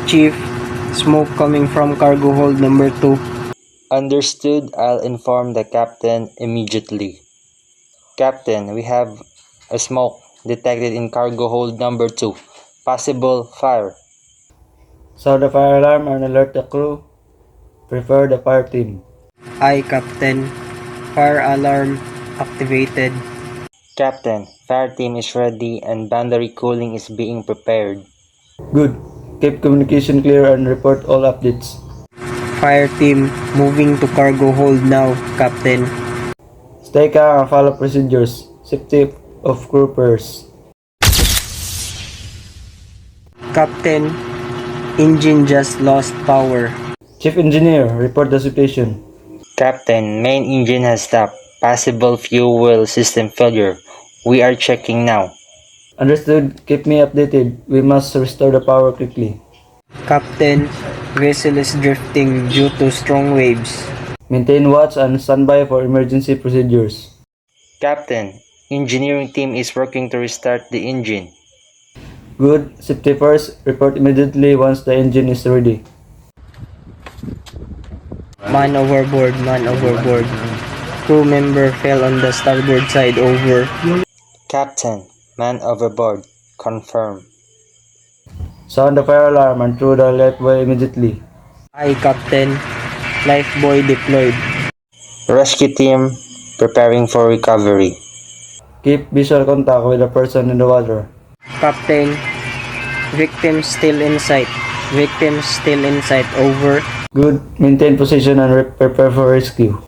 Chief, smoke coming from cargo hold number 2. Understood. I'll inform the captain immediately. Captain, we have a smoke detected in cargo hold number 2. Possible fire. Sound the fire alarm and alert the crew. Prepare the fire team. Aye, Captain. Fire alarm activated. Captain, fire team is ready and boundary cooling is being prepared. Good. Keep communication clear and report all updates. Fire team moving to cargo hold now, Captain. Stay calm and follow procedures. Safety of crew first. Captain, engine just lost power. Chief Engineer, report the situation. Captain, main engine has stopped. Possible fuel system failure. We are checking now. Understood. Keep me updated. We must restore the power quickly. Captain, vessel is drifting due to strong waves. Maintain watch and standby for emergency procedures. Captain, engineering team is working to restart the engine. Good. Safety first. Report immediately once the engine is ready. Man overboard, man overboard. Crew member fell on the starboard side, over. Captain, man overboard. Confirm. Sound the fire alarm and throw the lifebuoy immediately. Aye, Captain. Lifebuoy deployed. Rescue team preparing for recovery. Keep visual contact with the person in the water. Captain, victim still in sight. Victim still in sight, over. Good. Maintain position and prepare for rescue.